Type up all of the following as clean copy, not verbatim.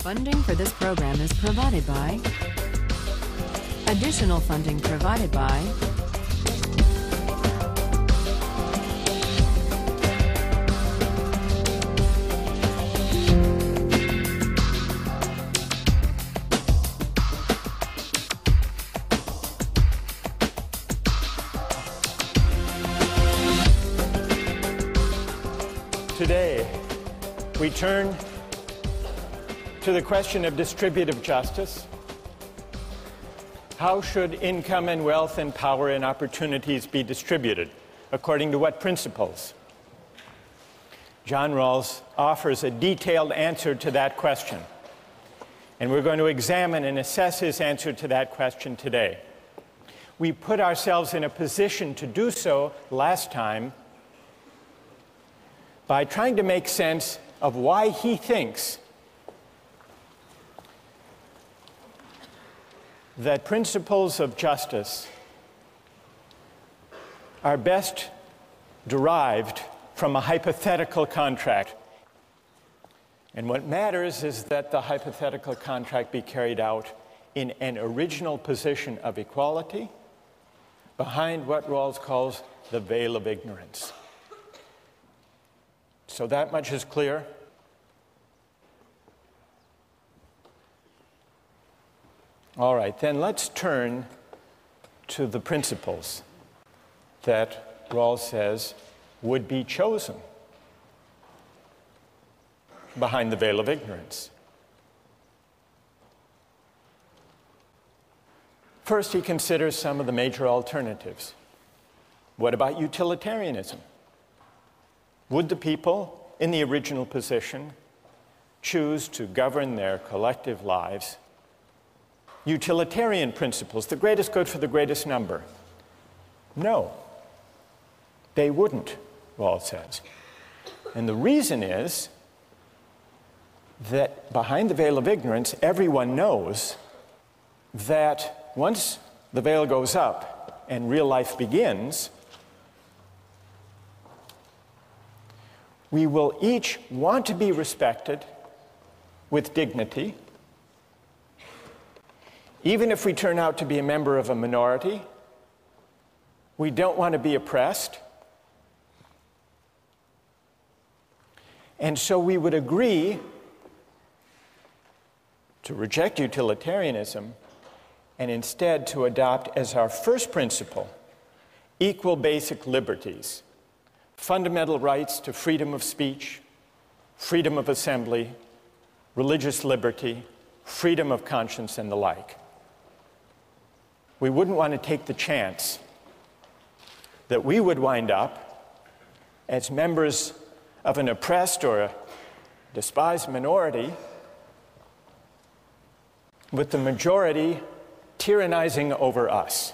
Funding for this program is provided by additional funding provided by Today, we turn to the question of distributive justice. How should income and wealth and power and opportunities be distributed? According to what principles? John Rawls offers a detailed answer to that question. And we're going to examine and assess his answer to that question today. We put ourselves in a position to do so last time by trying to make sense of why he thinks that principles of justice are best derived from a hypothetical contract. And what matters is that the hypothetical contract be carried out in an original position of equality behind what Rawls calls the veil of ignorance. So that much is clear. All right, then let's turn to the principles that Rawls says would be chosen behind the veil of ignorance. First, he considers some of the major alternatives. What about utilitarianism? Would the people in the original position choose to govern their collective lives? Utilitarian principles, the greatest good for the greatest number. No, they wouldn't, Rawls says. And the reason is that behind the veil of ignorance, everyone knows that once the veil goes up and real life begins, we will each want to be respected with dignity. Even if we turn out to be a member of a minority, we don't want to be oppressed. And so we would agree to reject utilitarianism and instead to adopt as our first principle equal basic liberties, fundamental rights to freedom of speech, freedom of assembly, religious liberty, freedom of conscience, and the like. We wouldn't want to take the chance that we would wind up as members of an oppressed or a despised minority with the majority tyrannizing over us.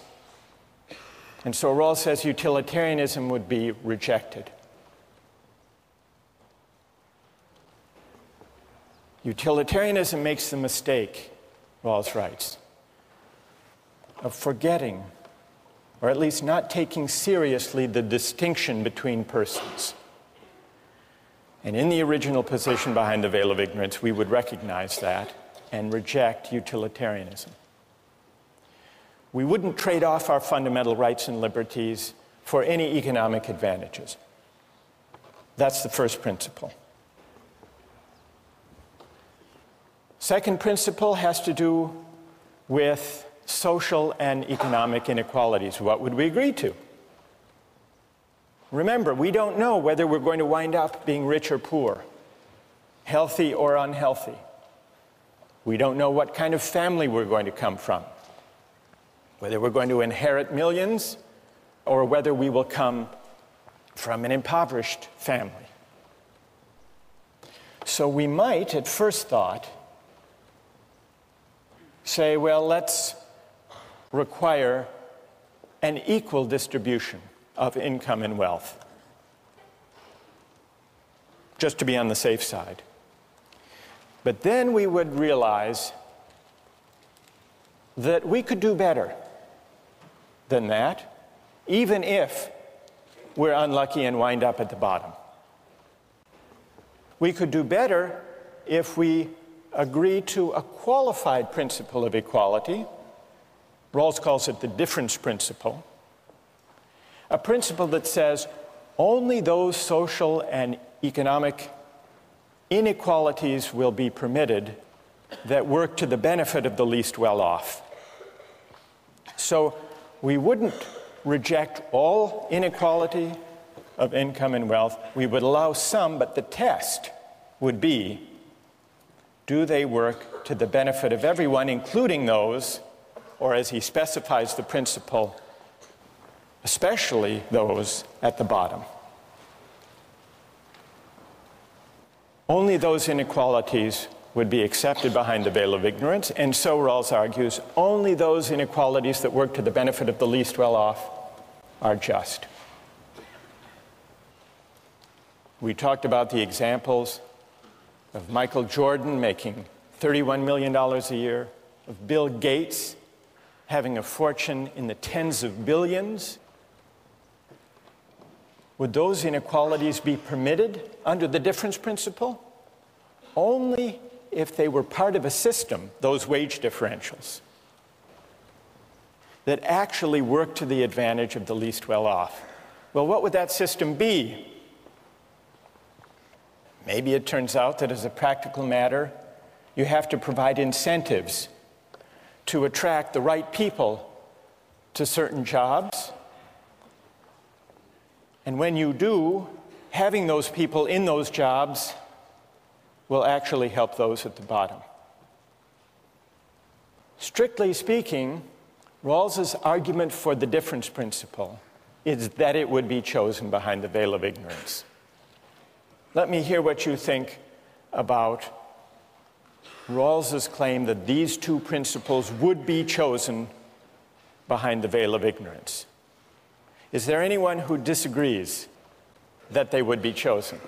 And so Rawls says utilitarianism would be rejected. Utilitarianism makes the mistake, Rawls writes, of forgetting, or at least not taking seriously, the distinction between persons. And in the original position behind the veil of ignorance, we would recognize that and reject utilitarianism. We wouldn't trade off our fundamental rights and liberties for any economic advantages. That's the first principle. Second principle has to do with social and economic inequalities. What would we agree to? Remember, we don't know whether we're going to wind up being rich or poor, healthy or unhealthy. We don't know what kind of family we're going to come from, whether we're going to inherit millions or whether we will come from an impoverished family. So we might, at first thought, say, well, let's require an equal distribution of income and wealth, just to be on the safe side. But then we would realize that we could do better than that, even if we're unlucky and wind up at the bottom. We could do better if we agree to a qualified principle of equality. Rawls calls it the difference principle. A principle that says only those social and economic inequalities will be permitted that work to the benefit of the least well-off. So we wouldn't reject all inequality of income and wealth. We would allow some, but the test would be, do they work to the benefit of everyone, including those, or as he specifies the principle, especially those at the bottom. Only those inequalities would be accepted behind the veil of ignorance, and so Rawls argues, only those inequalities that work to the benefit of the least well-off are just. We talked about the examples of Michael Jordan making $31 million a year, of Bill Gates having a fortune in the tens of billions. Would those inequalities be permitted under the difference principle? Only if they were part of a system, those wage differentials, that actually work to the advantage of the least well-off. Well, what would that system be? Maybe it turns out that as a practical matter, you have to provide incentives to attract the right people to certain jobs. And when you do, having those people in those jobs will actually help those at the bottom. Strictly speaking, Rawls's argument for the difference principle is that it would be chosen behind the veil of ignorance. Let me hear what you think about Rawls's claim that these two principles would be chosen behind the veil of ignorance. Is there anyone who disagrees that they would be chosen?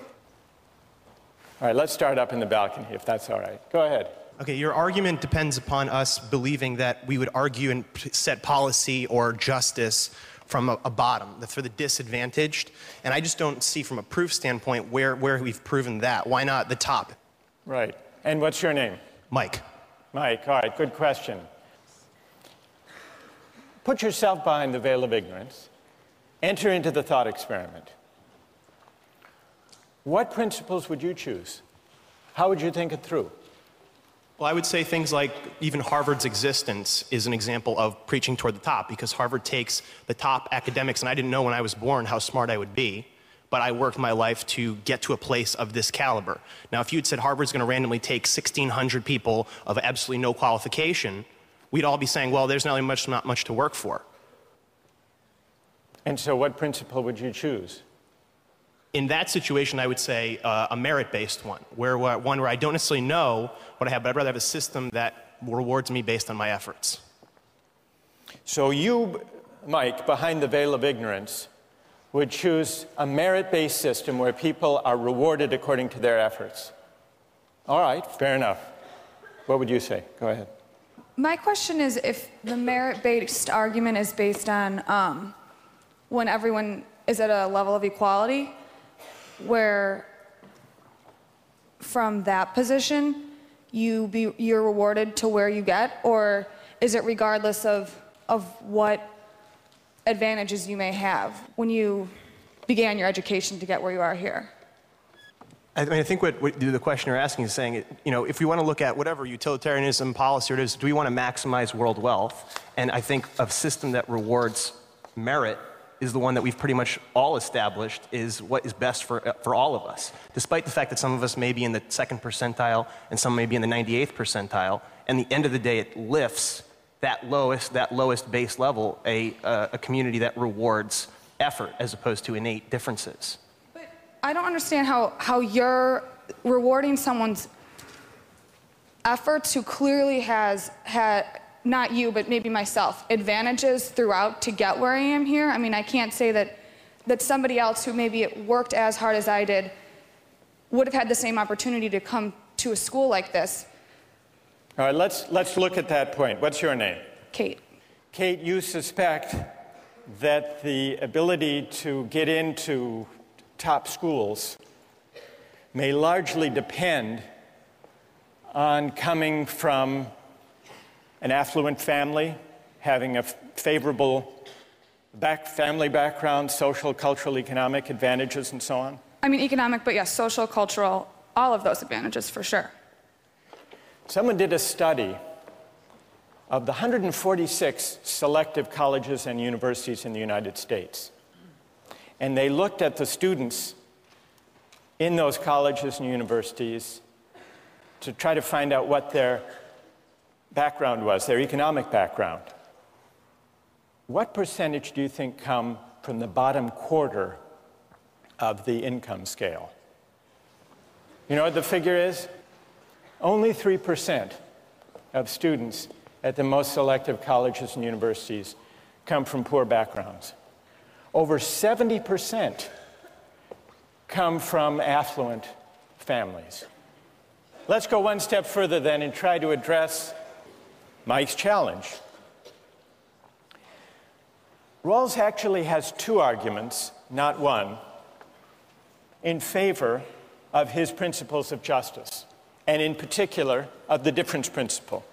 All right, let's start up in the balcony, if that's all right. Go ahead. Okay, your argument depends upon us believing that we would argue and set policy or justice from a bottom, for the disadvantaged. And I just don't see from a proof standpoint where we've proven that. Why not the top? Right. And what's your name? Mike. Mike, all right, good question. Put yourself behind the veil of ignorance. Enter into the thought experiment. What principles would you choose? How would you think it through? Well, I would say things like even Harvard's existence is an example of preaching toward the top, because Harvard takes the top academics, and I didn't know when I was born how smart I would be, but I worked my life to get to a place of this caliber. Now, if you'd said Harvard's going to randomly take 1,600 people of absolutely no qualification, we'd all be saying, well, there's not much to work for. And so what principle would you choose? In that situation, I would say a merit-based one, where I don't necessarily know what I have, but I'd rather have a system that rewards me based on my efforts. So you, Mike, behind the veil of ignorance, would choose a merit-based system where people are rewarded according to their efforts. All right, fair enough. What would you say? Go ahead. My question is, if the merit-based argument is based on when everyone is at a level of equality, where from that position you're rewarded to where you get, or is it regardless of what advantages you may have when you began your education to get where you are here? I mean, I think what the question you're asking is saying, you know, if we want to look at whatever utilitarianism policy it is, do we want to maximize world wealth? And I think a system that rewards merit is the one that we've pretty much all established is what is best for all of us, despite the fact that some of us may be in the 2nd percentile and some may be in the 98th percentile. And at the end of the day, it lifts that lowest base level, a community that rewards effort as opposed to innate differences. But I don't understand how you're rewarding someone's efforts who clearly has had, not you, but maybe myself, advantages throughout to get where I am here. I mean, I can't say that somebody else who maybe worked as hard as I did would have had the same opportunity to come to a school like this. All right, let's look at that point. What's your name? Kate. Kate, you suspect that the ability to get into top schools may largely depend on coming from an affluent family, having a favorable family background, social, cultural, economic advantages, and so on? I mean, economic, but yes, social, cultural, all of those advantages for sure. Someone did a study of the 146 selective colleges and universities in the United States. And they looked at the students in those colleges and universities to try to find out what their background was, their economic background. What percentage do you think come from the bottom quarter of the income scale? You know what the figure is? Only 3% of students at the most selective colleges and universities come from poor backgrounds. Over 70% come from affluent families. Let's go one step further then and try to address Mike's challenge. Rawls actually has two arguments, not one, in favor of his principles of justice, and in particular of the difference principle.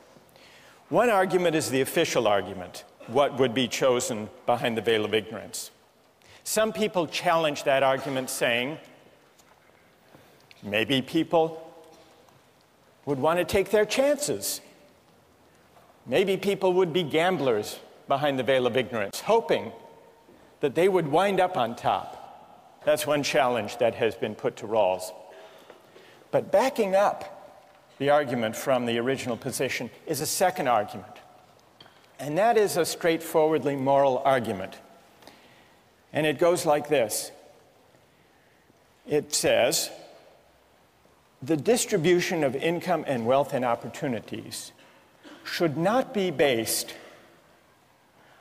One argument is the official argument, what would be chosen behind the veil of ignorance. Some people challenge that argument, saying maybe people would want to take their chances. Maybe people would be gamblers behind the veil of ignorance, hoping that they would wind up on top. That's one challenge that has been put to Rawls. But backing up the argument from the original position is a second argument. And that is a straightforwardly moral argument. And it goes like this. It says, the distribution of income and wealth and opportunities should not be based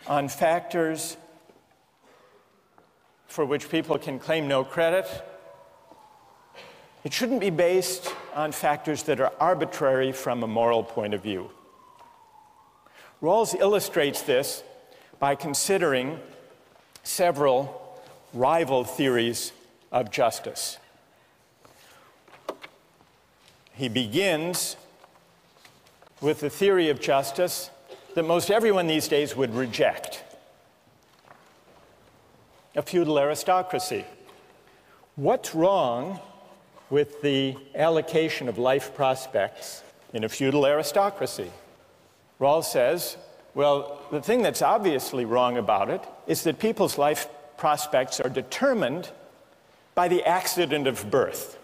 on factors for which people can claim no credit. It shouldn't be based on factors that are arbitrary from a moral point of view. Rawls illustrates this by considering several rival theories of justice. He begins with the theory of justice that most everyone these days would reject: a feudal aristocracy. What's wrong with the allocation of life prospects in a feudal aristocracy? Rawls says, well, the thing that's obviously wrong about it is that people's life prospects are determined by the accident of birth.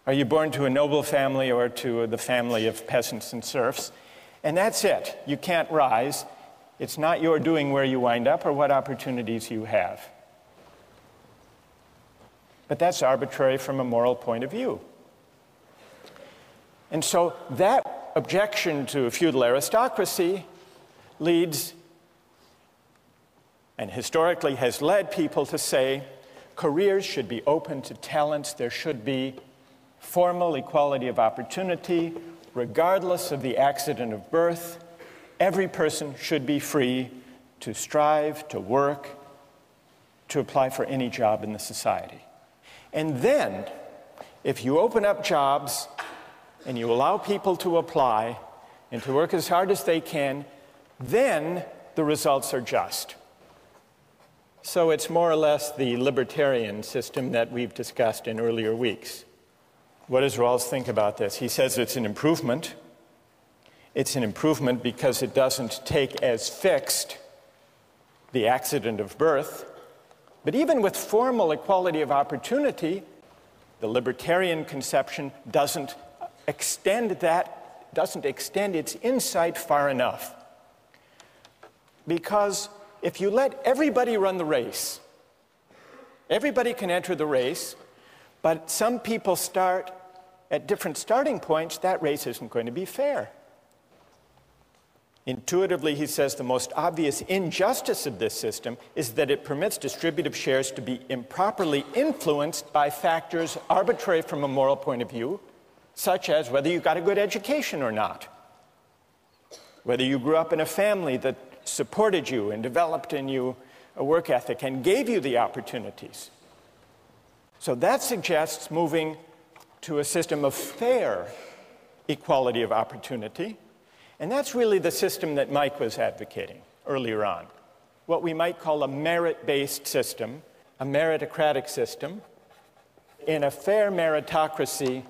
Are you born to a noble family or to the family of peasants and serfs? And that's it. You can't rise. It's not your doing where you wind up or what opportunities you have. But that's arbitrary from a moral point of view. And so that objection to a feudal aristocracy leads, and historically has led people to say, careers should be open to talents. There should be formal equality of opportunity, regardless of the accident of birth. Every person should be free to strive, to work, to apply for any job in the society. And then, if you open up jobs and you allow people to apply and to work as hard as they can, then the results are just. So it's more or less the libertarian system that we've discussed in earlier weeks. What does Rawls think about this? He says it's an improvement. It's an improvement because it doesn't take as fixed the accident of birth. But even with formal equality of opportunity, the libertarian conception doesn't extend its insight far enough. Because if you let everybody run the race, everybody can enter the race, but some people start at different starting points, that race isn't going to be fair. Intuitively, he says, the most obvious injustice of this system is that it permits distributive shares to be improperly influenced by factors arbitrary from a moral point of view, such as whether you got a good education or not, whether you grew up in a family that supported you and developed in you a work ethic and gave you the opportunities. So that suggests moving to a system of fair equality of opportunity. And that's really the system that Mike was advocating earlier on, what we might call a merit-based system, a meritocratic system. In a fair meritocracy,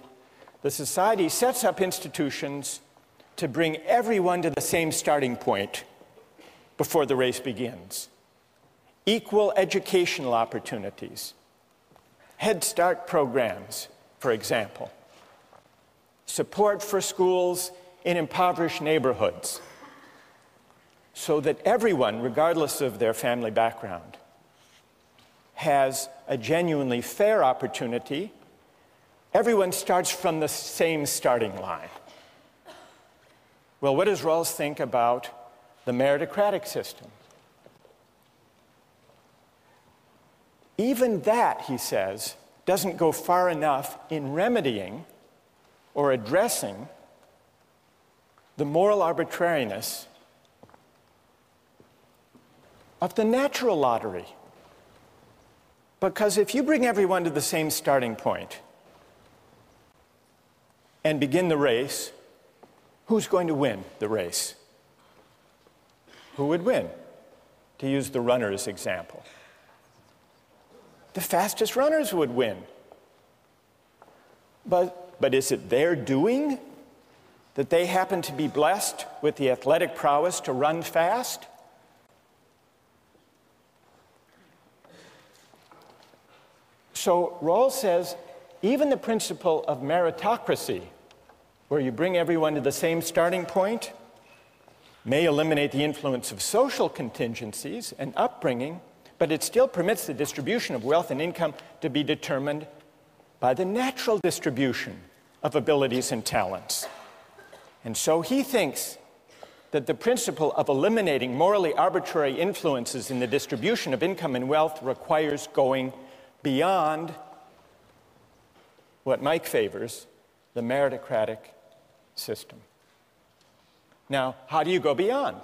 the society sets up institutions to bring everyone to the same starting point before the race begins. Equal educational opportunities, Head Start programs, for example, support for schools in impoverished neighborhoods, so that everyone, regardless of their family background, has a genuinely fair opportunity. Everyone starts from the same starting line. Well, what does Rawls think about the meritocratic system? Even that, he says, doesn't go far enough in remedying or addressing the moral arbitrariness of the natural lottery. Because if you bring everyone to the same starting point and begin the race, who's going to win the race? Who would win? To use the runners example. The fastest runners would win. But is it their doing that they happen to be blessed with the athletic prowess to run fast? So Rawls says even the principle of meritocracy, where you bring everyone to the same starting point, may eliminate the influence of social contingencies and upbringing, but it still permits the distribution of wealth and income to be determined by the natural distribution of abilities and talents. And so he thinks that the principle of eliminating morally arbitrary influences in the distribution of income and wealth requires going beyond what Mike favors, the meritocratic system. Now, how do you go beyond?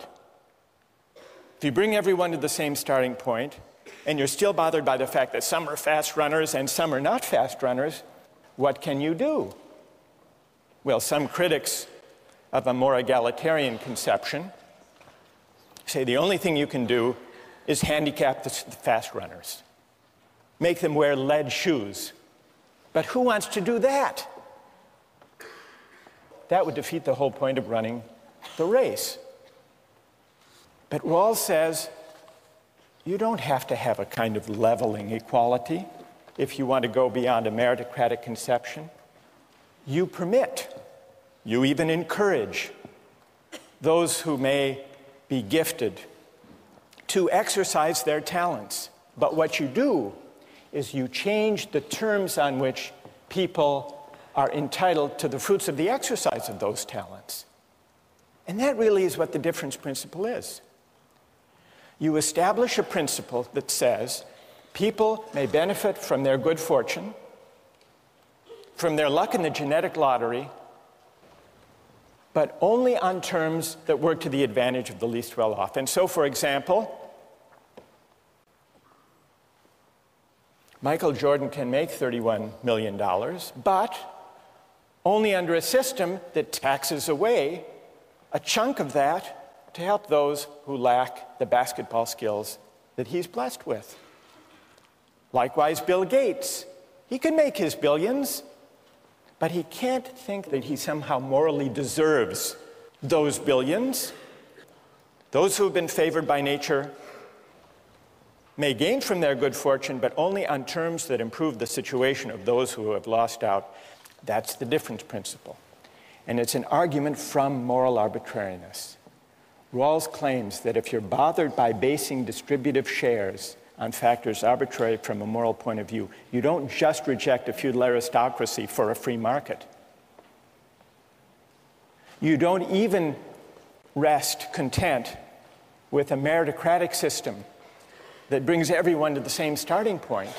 If you bring everyone to the same starting point, and you're still bothered by the fact that some are fast runners and some are not fast runners, what can you do? Well, some critics of a more egalitarian conception say the only thing you can do is handicap the fast runners. Make them wear lead shoes. But who wants to do that? That would defeat the whole point of running the race. But Rawls says you don't have to have a kind of leveling equality if you want to go beyond a meritocratic conception. You permit, you even encourage those who may be gifted to exercise their talents. But what you do is you change the terms on which people are entitled to the fruits of the exercise of those talents. And that really is what the difference principle is. You establish a principle that says people may benefit from their good fortune, from their luck in the genetic lottery, but only on terms that work to the advantage of the least well-off. And so, for example, Michael Jordan can make $31 million, but only under a system that taxes away a chunk of that to help those who lack the basketball skills that he's blessed with. Likewise, Bill Gates, he can make his billions, but he can't think that he somehow morally deserves those billions. Those who have been favored by nature may gain from their good fortune, but only on terms that improve the situation of those who have lost out. That's the difference principle. And it's an argument from moral arbitrariness. Rawls claims that if you're bothered by basing distributive shares on factors arbitrary from a moral point of view, you don't just reject a feudal aristocracy for a free market. You don't even rest content with a meritocratic system that brings everyone to the same starting point.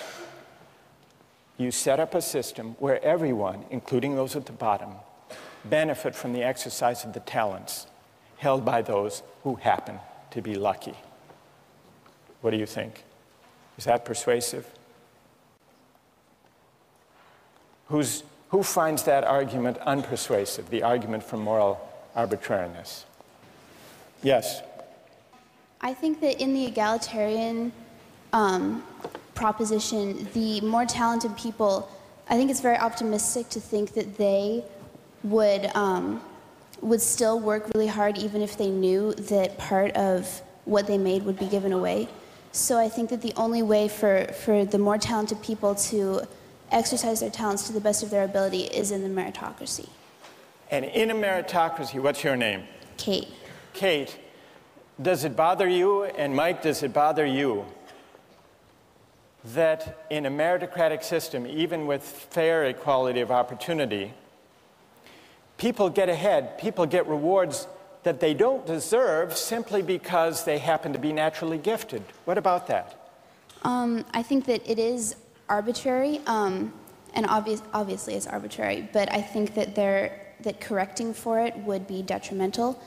You set up a system where everyone, including those at the bottom, benefit from the exercise of the talents held by those who happen to be lucky. What do you think? Is that persuasive? Who's Who finds that argument unpersuasive, the argument for moral arbitrariness? Yes? I think that in the egalitarian proposition, the more talented people, I think it's very optimistic to think that they would still work really hard even if they knew that part of what they made would be given away. So I think that the only way for the more talented people to exercise their talents to the best of their ability is in the meritocracy. And in a meritocracy, what's your name? Kate. Kate, does it bother you, and Mike, does it bother you that in a meritocratic system, even with fair equality of opportunity, people get ahead, people get rewards that they don't deserve simply because they happen to be naturally gifted? What about that? I think that it is arbitrary, and obviously it's arbitrary, but I think that correcting for it would be detrimental.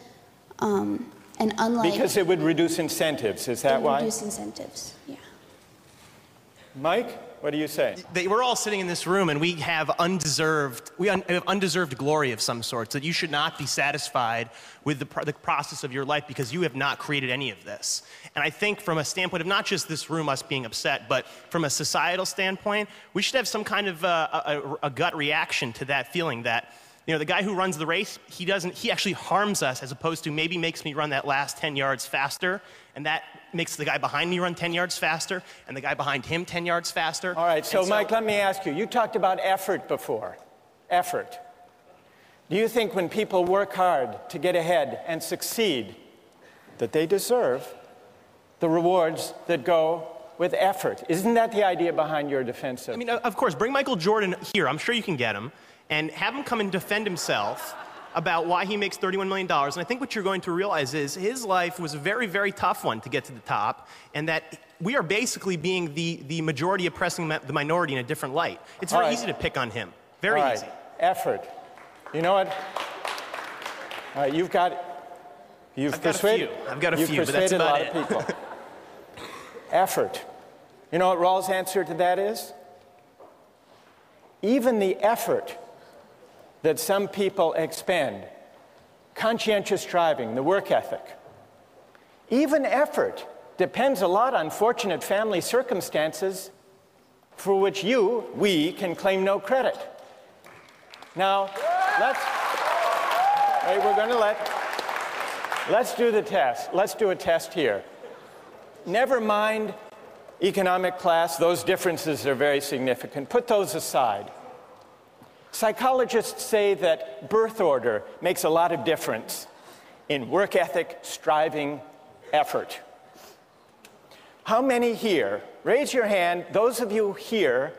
And unlike... Because it would reduce incentives, is that why? It would reduce incentives, yeah. Mike, what do you say? We're all sitting in this room and we have undeserved glory of some sort, so that you should not be satisfied with the process of your life because you have not created any of this. And I think from a standpoint of not just this room, us being upset, but from a societal standpoint, we should have some kind of a gut reaction to that feeling that, you know, the guy who runs the race, he actually harms us as opposed to maybe makes me run that last 10 yards faster, and that makes the guy behind me run 10 yards faster, and the guy behind him 10 yards faster. All right, so Mike, let me ask you, you talked about effort before. Effort. Do you think when people work hard to get ahead and succeed, that they deserve the rewards that go with effort? Isn't that the idea behind your defense of... I mean, of course, bring Michael Jordan here, I'm sure you can get him, and have him come and defend himself about why he makes $31 million. And I think what you're going to realize is his life was a very, very tough one to get to the top, and that we are basically being the majority oppressing the minority in a different light. It's very easy to pick on him. Very easy. Effort. You know what? All right, you've persuaded a lot of people. Effort. You know what Rawls' answer to that is? Even the effort that some people expend, conscientious striving, the work ethic, even effort depends a lot on fortunate family circumstances for which we can claim no credit. Now, let's do the test. Let's do a test here. Never mind economic class, those differences are very significant. Put those aside. Psychologists say that birth order makes a lot of difference in work ethic, striving, effort. How many here, raise your hand, those of you here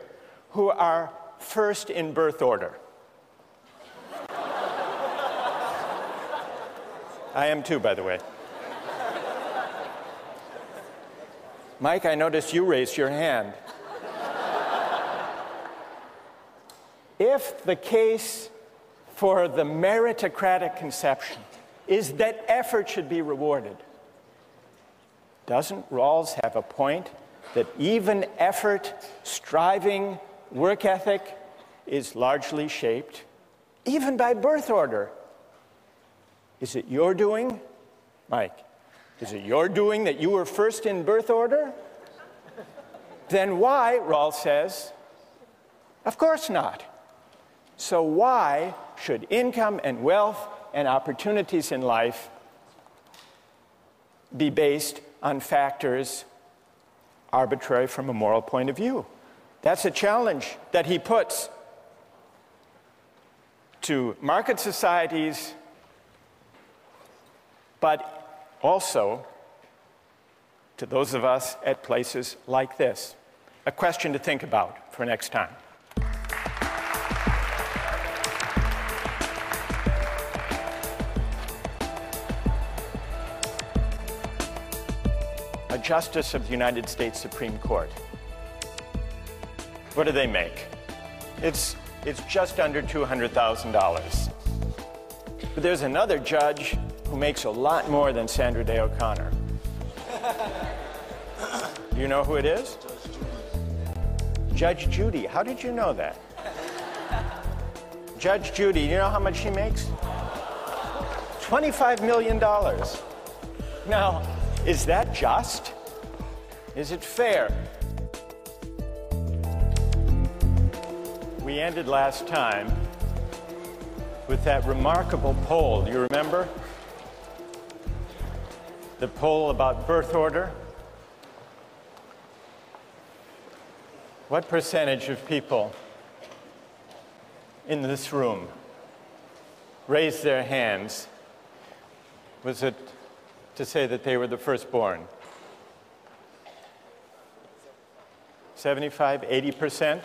who are first in birth order? I am too, by the way. Mike, I noticed you raised your hand. If the case for the meritocratic conception is that effort should be rewarded, doesn't Rawls have a point that even effort, striving, work ethic is largely shaped even by birth order? Is it your doing, Mike? Is it your doing that you were first in birth order? Then why, Rawls says, of course not. So why should income and wealth and opportunities in life be based on factors arbitrary from a moral point of view? That's a challenge that he puts to market societies, but also to those of us at places like this. A question to think about for next time. A justice of the United States Supreme Court. What do they make? It's just under $200,000. But there's another judge who makes a lot more than Sandra Day O'Connor. Do you know who it is? Judge Judy. How did you know that? Judge Judy, you know how much she makes? $25 million. Now, is that just? Is it fair? We ended last time with that remarkable poll. Do you remember? The poll about birth order. What percentage of people in this room raised their hands? Was it to say that they were the firstborn? 75, 80%?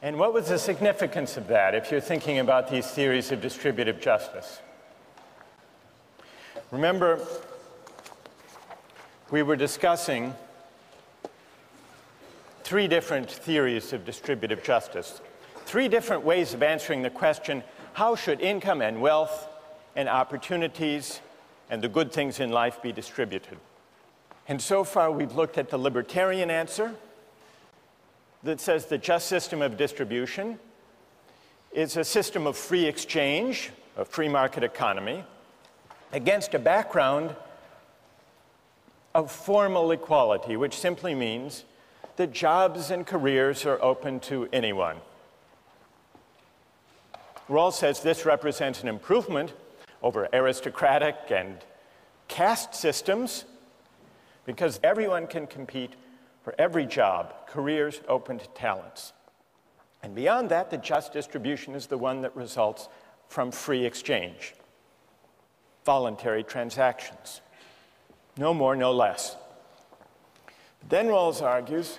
And what was the significance of that if you're thinking about these theories of distributive justice? Remember, we were discussing three different theories of distributive justice, three different ways of answering the question, how should income and wealth and opportunities and the good things in life be distributed? And so far, we've looked at the libertarian answer that says the just system of distribution is a system of free exchange, a free market economy, against a background of formal equality, which simply means that jobs and careers are open to anyone. Rawls says this represents an improvement over aristocratic and caste systems because everyone can compete for every job, careers open to talents. And beyond that, the just distribution is the one that results from free exchange, voluntary transactions. No more, no less. Then Rawls argues,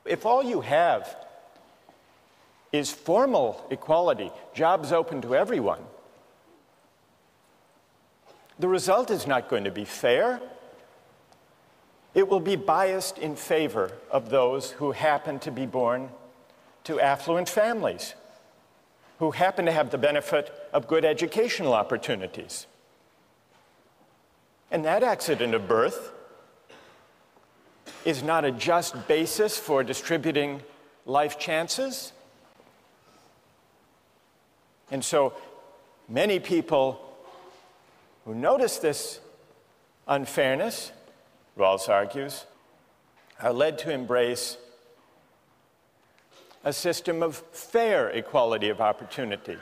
if all you have is formal equality, jobs open to everyone, the result is not going to be fair. It will be biased in favor of those who happen to be born to affluent families, who happen to have the benefit of good educational opportunities. And that accident of birth is not a just basis for distributing life chances. And so many people who notice this unfairness, Rawls argues, are led to embrace a system of fair equality of opportunity.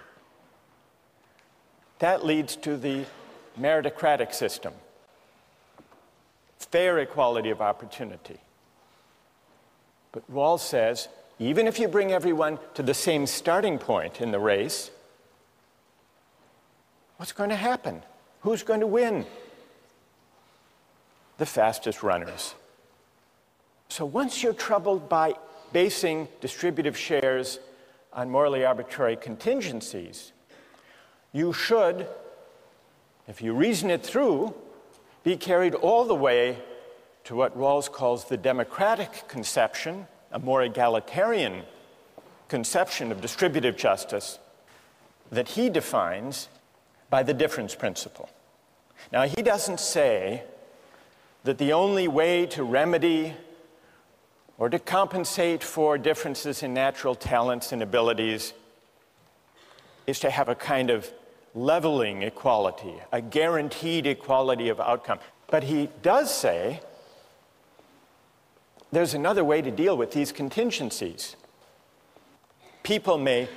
That leads to the meritocratic system. Fair equality of opportunity. But Rawls says, even if you bring everyone to the same starting point in the race, what's going to happen? Who's going to win? The fastest runners. So once you're troubled by basing distributive shares on morally arbitrary contingencies, you should, if you reason it through, be carried all the way to what Rawls calls the democratic conception, a more egalitarian conception of distributive justice that he defines by the difference principle. Now, he doesn't say that the only way to remedy or to compensate for differences in natural talents and abilities is to have a kind of leveling equality, a guaranteed equality of outcome. But he does say there's another way to deal with these contingencies. People may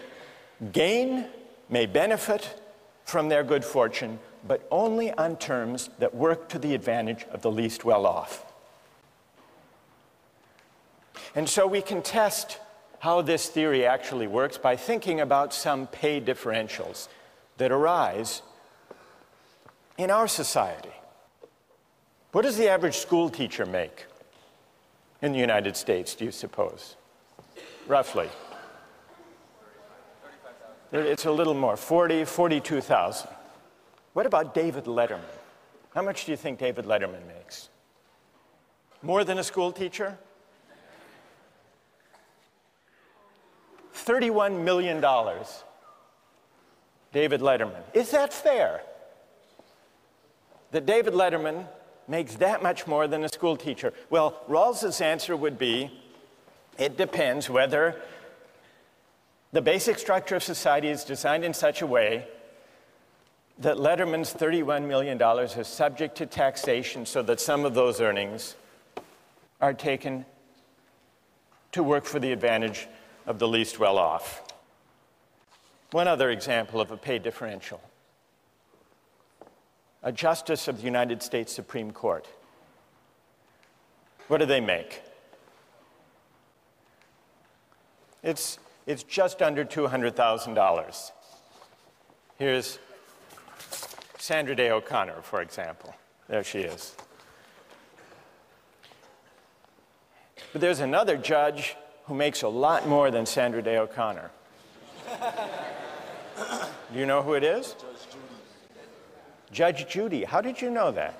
gain, may benefit from their good fortune, but only on terms that work to the advantage of the least well-off. And so we can test how this theory actually works by thinking about some pay differentials that arise in our society. What does the average school teacher make in the United States, do you suppose? Roughly. It's a little more, 42,000. What about David Letterman? How much do you think David Letterman makes? More than a school teacher? $31 million. David Letterman. Is that fair? That David Letterman makes that much more than a school teacher? Well, Rawls's answer would be, it depends whether The basic structure of society is designed in such a way that Letterman's $31 million is subject to taxation so that some of those earnings are taken to work for the advantage of the least well-off. One other example of a pay differential. A justice of the United States Supreme Court. What do they make? It's just under $200,000. Here's Sandra Day O'Connor, for example. There she is. But there's another judge who makes a lot more than Sandra Day O'Connor. Do you know who it is? Judge Judy. How did you know that?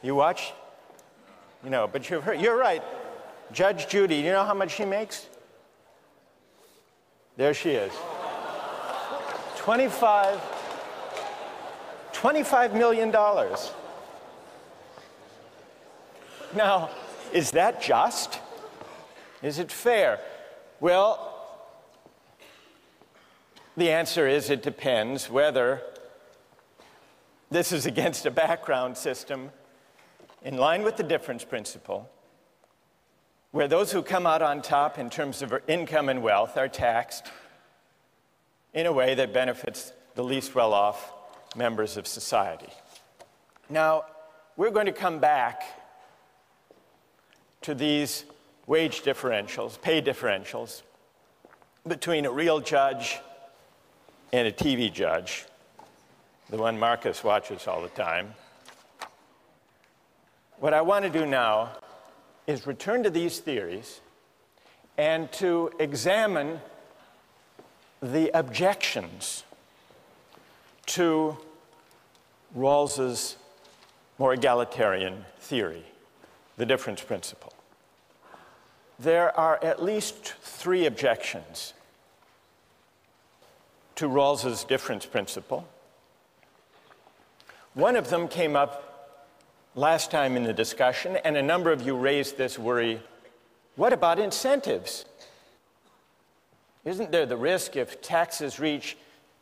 You watch? You know, but you've heard. You're right. Judge Judy, you know how much she makes? There she is. $25 million. Now, is that just? Is it fair? Well, the answer is it depends whether this is against a background system in line with the difference principle, where those who come out on top in terms of income and wealth are taxed in a way that benefits the least well-off members of society. Now, we're going to come back to these wage differentials, pay differentials, between a real judge and a TV judge, the one Marcus watches all the time. What I want to do now is return to these theories and to examine the objections to Rawls's more egalitarian theory, the difference principle. There are at least 3 objections to Rawls's difference principle. One of them came up last time in the discussion, and a number of you raised this worry: what about incentives? Isn't there the risk if taxes reach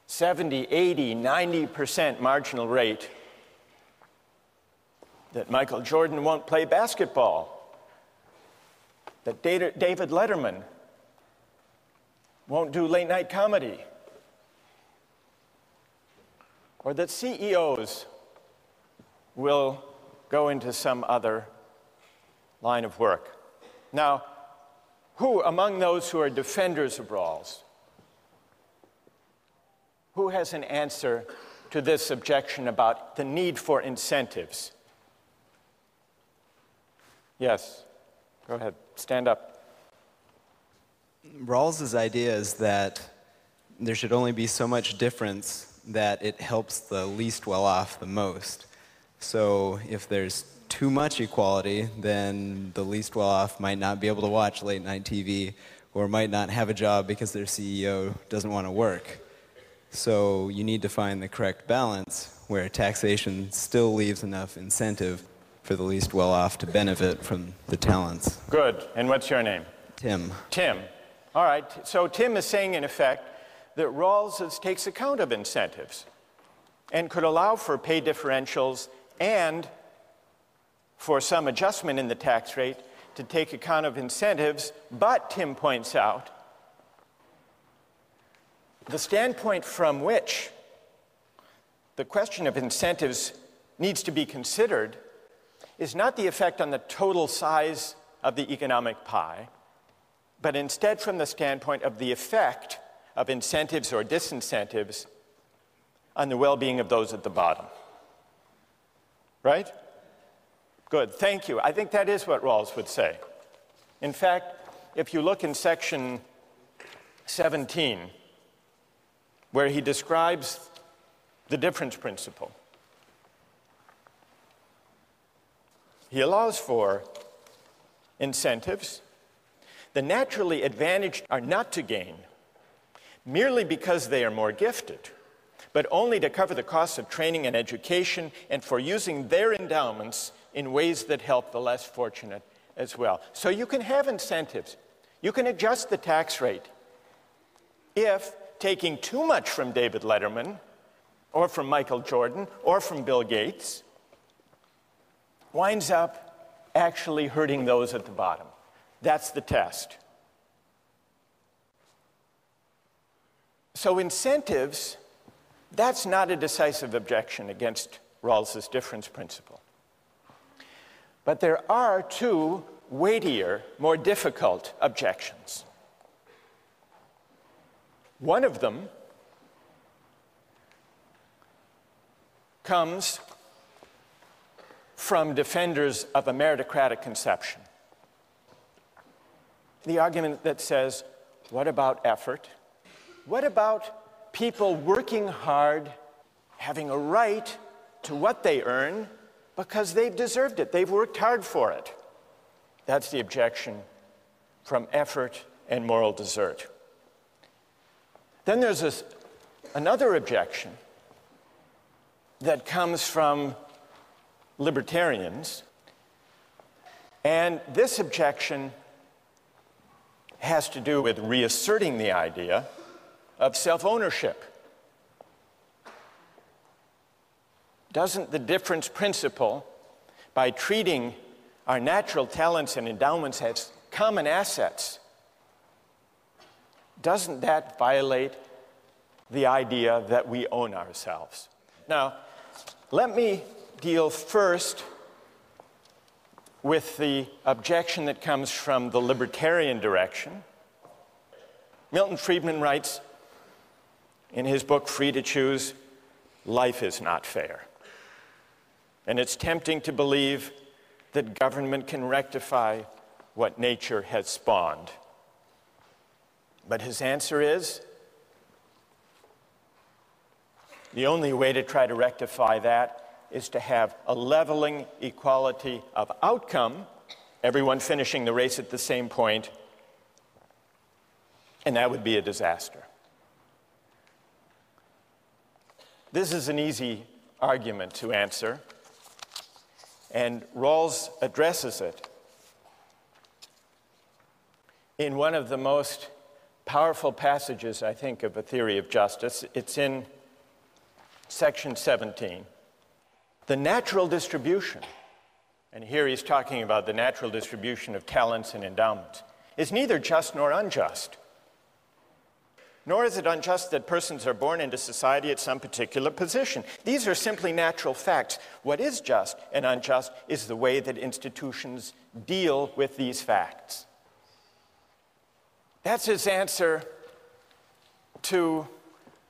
70, 80, 90% marginal rate that Michael Jordan won't play basketball, that David Letterman won't do late-night comedy, or that CEOs will go into some other line of work? Now, who among those who are defenders of Rawls, who has an answer to this objection about the need for incentives? Yes, go ahead, stand up. Rawls's idea is that there should only be so much difference that it helps the least well-off the most. So if there's too much equality, then the least well-off might not be able to watch late-night TV, or might not have a job because their CEO doesn't want to work. So you need to find the correct balance where taxation still leaves enough incentive for the least well-off to benefit from the talents. Good. And what's your name? Tim. Tim. All right. So Tim is saying, in effect, that Rawls takes account of incentives and could allow for pay differentials and for some adjustment in the tax rate to take account of incentives. But, Tim points out, the standpoint from which the question of incentives needs to be considered is not the effect on the total size of the economic pie, but instead from the standpoint of the effect of incentives or disincentives on the well-being of those at the bottom. Right? Good, thank you. I think that is what Rawls would say. In fact, if you look in section 17, where he describes the difference principle, he allows for incentives. The naturally advantaged are not to gain merely because they are more gifted, but only to cover the costs of training and education and for using their endowments in ways that help the less fortunate as well. So you can have incentives. You can adjust the tax rate if taking too much from David Letterman, or from Michael Jordan, or from Bill Gates winds up actually hurting those at the bottom. That's the test. So incentives, that's not a decisive objection against Rawls's difference principle. But there are two weightier, more difficult objections. One of them comes from defenders of a meritocratic conception. The argument that says, what about effort? What about people working hard, having a right to what they earn because they've deserved it, they've worked hard for it? That's the objection from effort and moral desert. Then there's another objection that comes from libertarians, and this objection has to do with reasserting the idea of self-ownership. Doesn't the difference principle, by treating our natural talents and endowments as common assets, doesn't that violate the idea that we own ourselves? Now, let me deal first with the objection that comes from the libertarian direction. Milton Friedman writes in his book, Free to Choose, life is not fair. And it's tempting to believe that government can rectify what nature has spawned. But his answer is, the only way to try to rectify that is to have a leveling equality of outcome, everyone finishing the race at the same point, and that would be a disaster. This is an easy argument to answer, and Rawls addresses it in one of the most powerful passages, I think, of A Theory of Justice. It's in section 17. The natural distribution, and here he's talking about the natural distribution of talents and endowments, is neither just nor unjust. Nor is it unjust that persons are born into society at some particular position. These are simply natural facts. What is just and unjust is the way that institutions deal with these facts. That's his answer to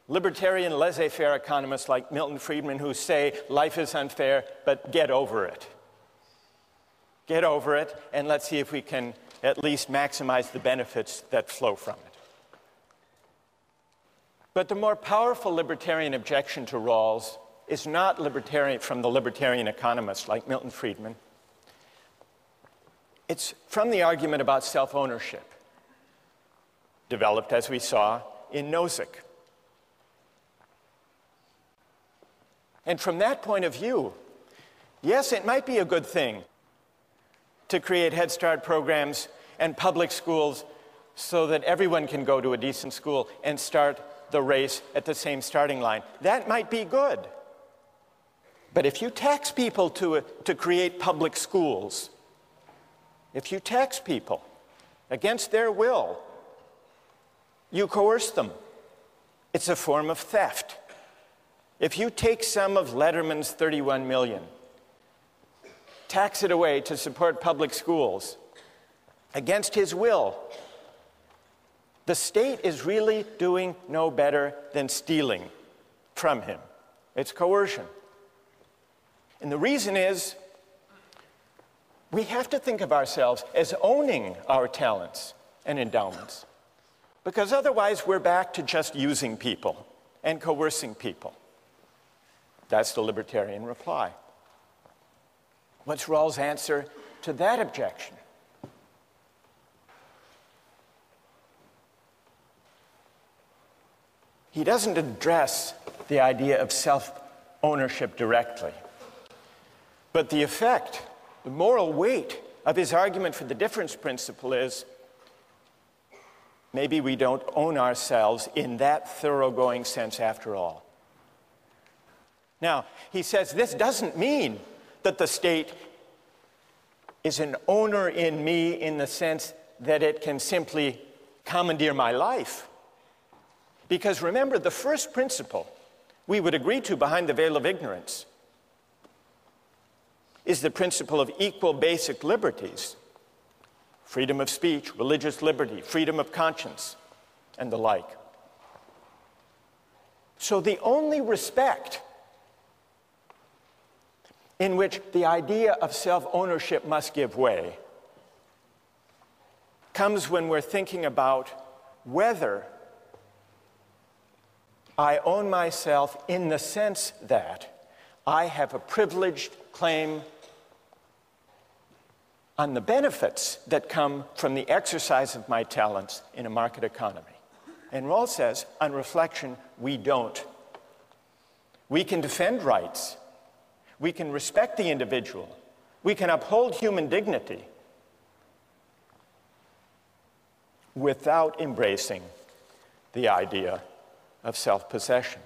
libertarian laissez-faire economists like Milton Friedman who say life is unfair, but get over it. Get over it, and let's see if we can at least maximize the benefits that flow from it. But the more powerful libertarian objection to Rawls is not libertarian from the libertarian economists like Milton Friedman. It's from the argument about self-ownership, developed, as we saw, in Nozick. And from that point of view, yes, it might be a good thing to create Head Start programs and public schools so that everyone can go to a decent school and start the race at the same starting line. That might be good. But if you tax people to create public schools, if you tax people against their will, you coerce them. It's a form of theft. If you take some of Letterman's $31 million, tax it away to support public schools against his will, the state is really doing no better than stealing from him. It's coercion. And the reason is we have to think of ourselves as owning our talents and endowments, because otherwise we're back to just using people and coercing people. That's the libertarian reply. What's Rawls' answer to that objection? He doesn't address the idea of self-ownership directly, but the effect, the moral weight of his argument for the difference principle is maybe we don't own ourselves in that thoroughgoing sense after all. Now, he says this doesn't mean that the state is an owner in me in the sense that it can simply commandeer my life. Because remember, the first principle we would agree to behind the veil of ignorance is the principle of equal basic liberties: freedom of speech, religious liberty, freedom of conscience, and the like. So the only respect in which the idea of self-ownership must give way comes when we're thinking about whether I own myself in the sense that I have a privileged claim on the benefits that come from the exercise of my talents in a market economy. And Rawls says, on reflection, we don't. We can defend rights. We can respect the individual. We can uphold human dignity without embracing the idea of self-possession.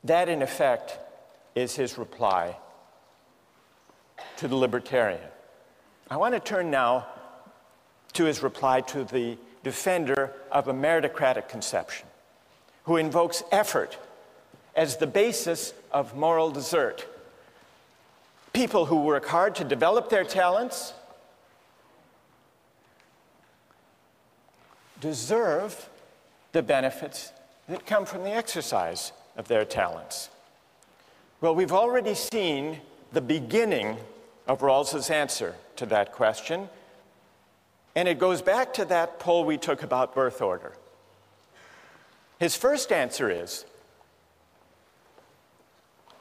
That, in effect, is his reply to the libertarian. I want to turn now to his reply to the defender of a meritocratic conception, who invokes effort as the basis of moral desert. People who work hard to develop their talents deserve the benefits that come from the exercise of their talents. Well, we've already seen the beginning of Rawls's answer to that question, and it goes back to that poll we took about birth order. His first answer is,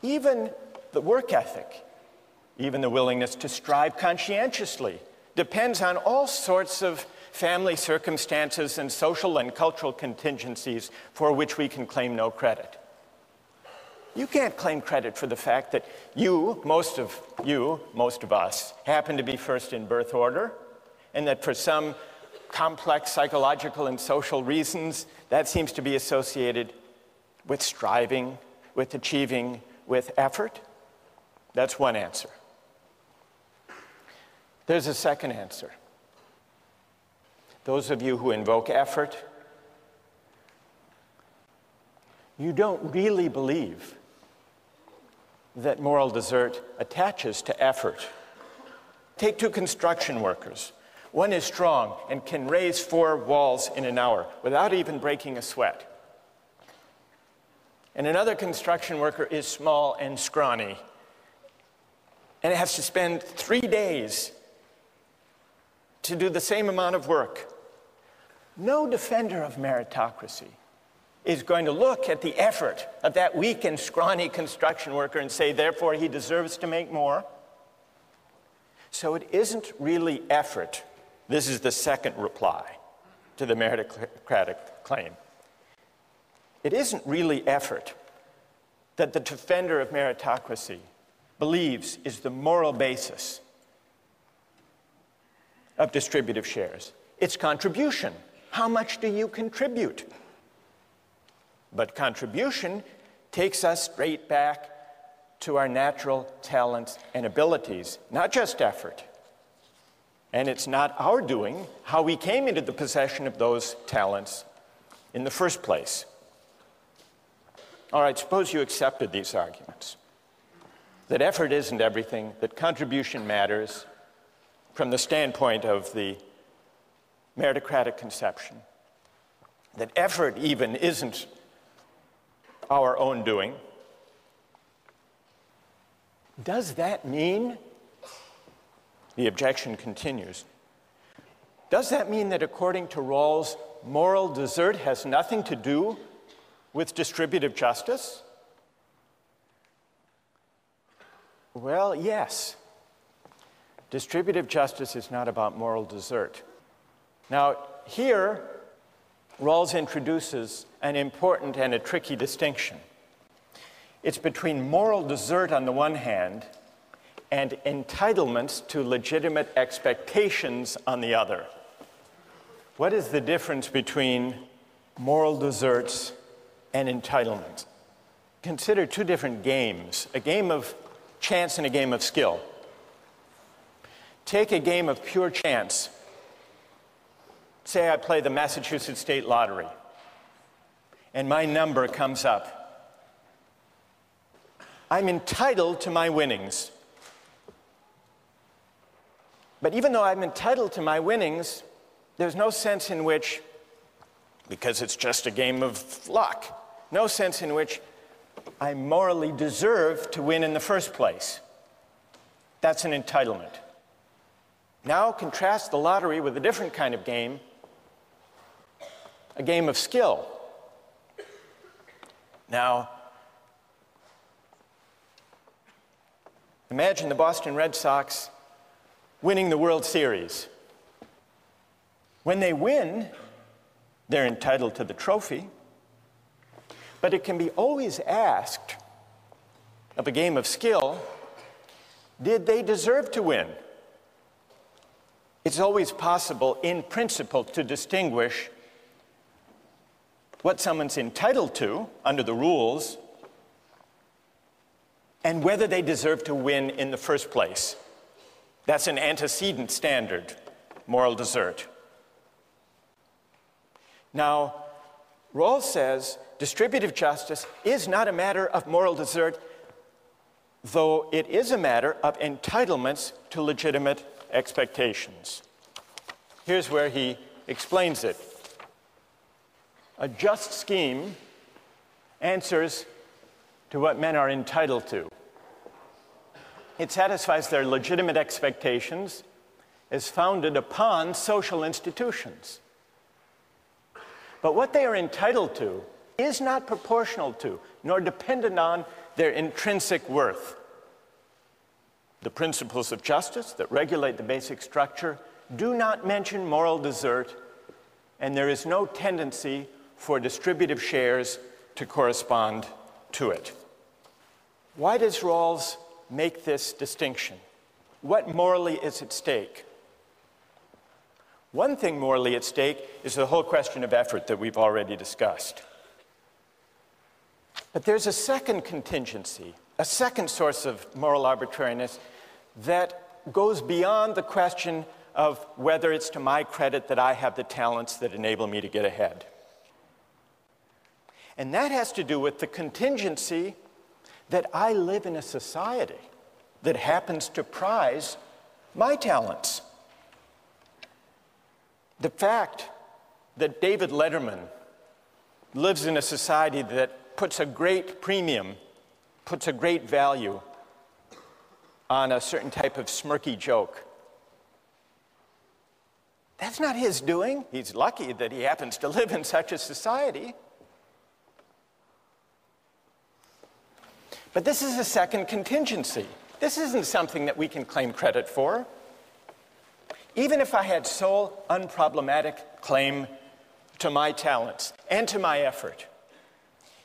even the work ethic, even the willingness to strive conscientiously, depends on all sorts of family circumstances and social and cultural contingencies for which we can claim no credit. You can't claim credit for the fact that most of us, happen to be first in birth order, and that for some complex psychological and social reasons, that seems to be associated with striving, with achieving, with effort. That's one answer. There's a second answer. Those of you who invoke effort, you don't really believe that moral desert attaches to effort. Take two construction workers. One is strong and can raise 4 walls in an hour without even breaking a sweat. And another construction worker is small and scrawny and has to spend 3 days to do the same amount of work. No defender of meritocracy is going to look at the effort of that weak and scrawny construction worker and say, therefore, he deserves to make more. So it isn't really effort. This is the second reply to the meritocratic claim. It isn't really effort that the defender of meritocracy believes is the moral basis of distributive shares. It's contribution. How much do you contribute? But contribution takes us straight back to our natural talents and abilities, not just effort. And it's not our doing how we came into the possession of those talents in the first place. All right, suppose you accepted these arguments, that effort isn't everything, that contribution matters from the standpoint of the meritocratic conception, that effort even isn't our own doing. Does that mean, the objection continues, does that mean that according to Rawls, moral desert has nothing to do with distributive justice? Well, yes. Distributive justice is not about moral desert. Now, here, Rawls introduces an important and a tricky distinction. It's between moral desert on the one hand and entitlements to legitimate expectations on the other. What is the difference between moral deserts and entitlement? Consider two different games, a game of chance and a game of skill. Take a game of pure chance. Say I play the Massachusetts State Lottery, and my number comes up. I'm entitled to my winnings. But even though I'm entitled to my winnings, there's no sense in which, because it's just a game of luck, no sense in which I morally deserve to win in the first place. That's an entitlement. Now contrast the lottery with a different kind of game, a game of skill. Now, imagine the Boston Red Sox winning the World Series. When they win, they're entitled to the trophy, but it can be always asked of a game of skill, did they deserve to win? It's always possible, in principle, to distinguish what someone's entitled to under the rules and whether they deserve to win in the first place. That's an antecedent standard, moral desert. Now, Rawls says distributive justice is not a matter of moral desert, though it is a matter of entitlements to legitimate expectations. Here's where he explains it. A just scheme answers to what men are entitled to. It satisfies their legitimate expectations as founded upon social institutions. But what they are entitled to is not proportional to, nor dependent on, their intrinsic worth. The principles of justice that regulate the basic structure do not mention moral desert, and there is no tendency for distributive shares to correspond to it. Why does Rawls make this distinction? What morally is at stake? One thing morally at stake is the whole question of effort that we've already discussed. But there's a second contingency, a second source of moral arbitrariness that goes beyond the question of whether it's to my credit that I have the talents that enable me to get ahead. And that has to do with the contingency that I live in a society that happens to prize my talents. The fact that David Letterman lives in a society that puts a great premium, puts a great value on a certain type of smirky joke, that's not his doing. He's lucky that he happens to live in such a society. But this is a second contingency. This isn't something that we can claim credit for. Even if I had sole, unproblematic claim to my talents and to my effort,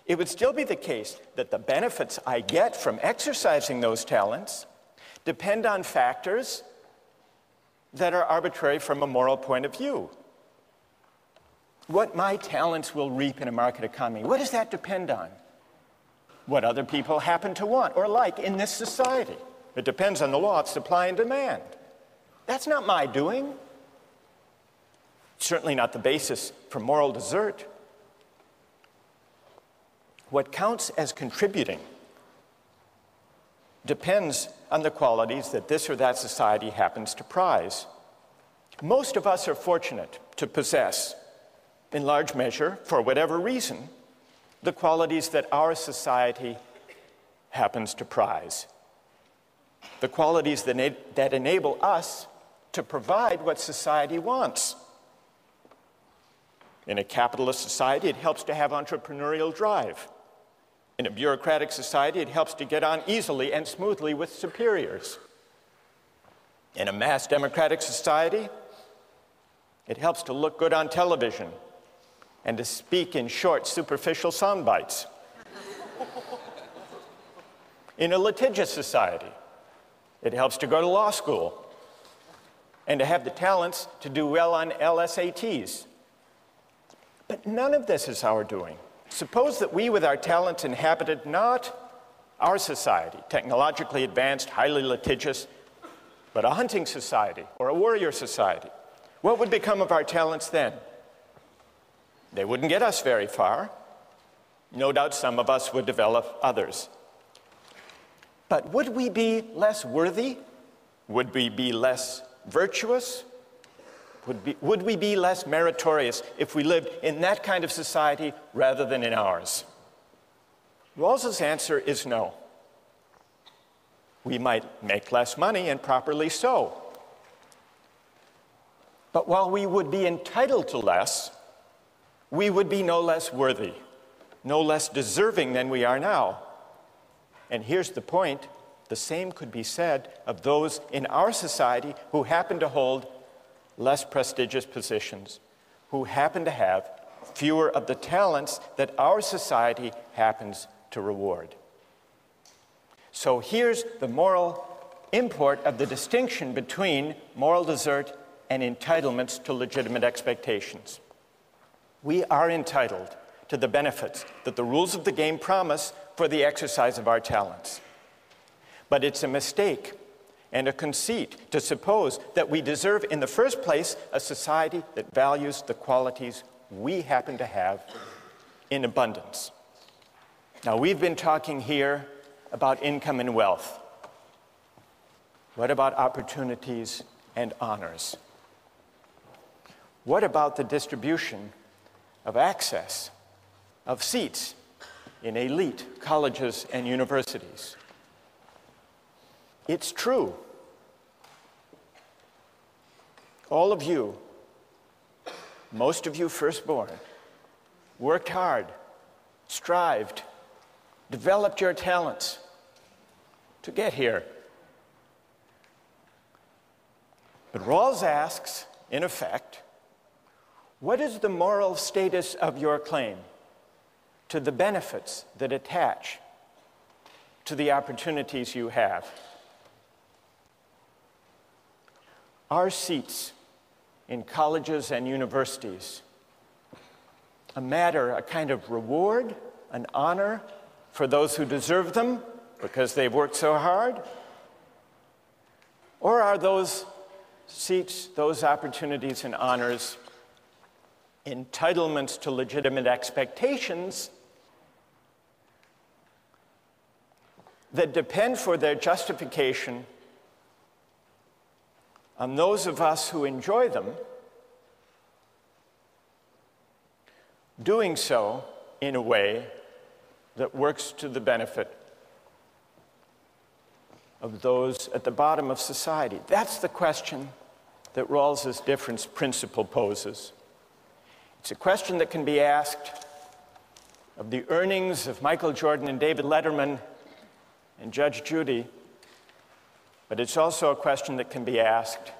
it would still be the case that the benefits I get from exercising those talents depend on factors that are arbitrary from a moral point of view. What my talents will reap in a market economy, what does that depend on? What other people happen to want or like in this society. It depends on the law of supply and demand. That's not my doing. Certainly not the basis for moral desert. What counts as contributing depends on the qualities that this or that society happens to prize. Most of us are fortunate to possess, in large measure, for whatever reason, the qualities that our society happens to prize. The qualities that enable us to provide what society wants. In a capitalist society, it helps to have entrepreneurial drive. In a bureaucratic society, it helps to get on easily and smoothly with superiors. In a mass democratic society, it helps to look good on television and to speak in short, superficial sound bites. In a litigious society, it helps to go to law school and to have the talents to do well on LSATs. But none of this is our doing. Suppose that we, with our talents, inhabited not our society, technologically advanced, highly litigious, but a hunting society or a warrior society. What would become of our talents then? They wouldn't get us very far. No doubt some of us would develop others. But would we be less worthy? Would we be less virtuous? Would we be less meritorious if we lived in that kind of society rather than in ours? Rawls's answer is no. We might make less money, and properly so. But while we would be entitled to less, we would be no less worthy, no less deserving than we are now. And here's the point: the same could be said of those in our society who happen to hold less prestigious positions, who happen to have fewer of the talents that our society happens to reward. So here's the moral import of the distinction between moral desert and entitlements to legitimate expectations. We are entitled to the benefits that the rules of the game promise for the exercise of our talents. But it's a mistake and a conceit to suppose that we deserve in the first place a society that values the qualities we happen to have in abundance. Now, we've been talking here about income and wealth. What about opportunities and honors? What about the distribution of access, of seats in elite colleges and universities? It's true. All of you, most of you firstborn, worked hard, strived, developed your talents to get here. But Rawls asks, in effect, what is the moral status of your claim to the benefits that attach to the opportunities you have? Are seats in colleges and universities a matter, a kind of reward, an honor for those who deserve them because they've worked so hard? Or are those seats, those opportunities and honors, entitlements to legitimate expectations that depend for their justification on those of us who enjoy them doing so in a way that works to the benefit of those at the bottom of society? That's the question that Rawls's difference principle poses. It's a question that can be asked of the earnings of Michael Jordan and David Letterman and Judge Judy, but it's also a question that can be asked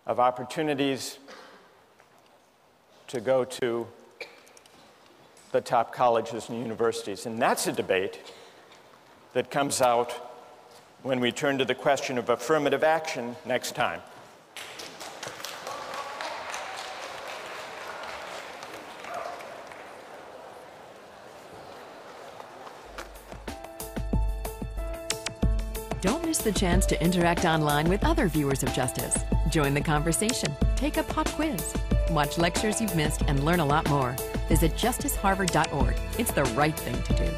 of opportunities to go to the top colleges and universities. And that's a debate that comes out when we turn to the question of affirmative action next time. Don't miss the chance to interact online with other viewers of Justice. Join the conversation, take a pop quiz, watch lectures you've missed, and learn a lot more. Visit justiceharvard.org. It's the right thing to do.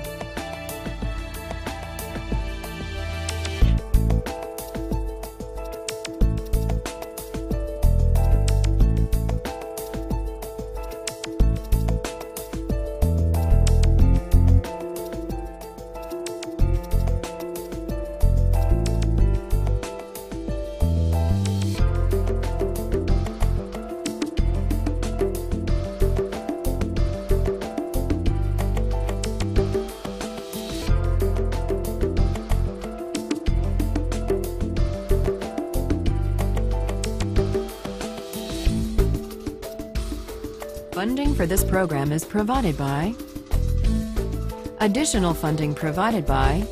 Funding for this program is provided by... Additional funding provided by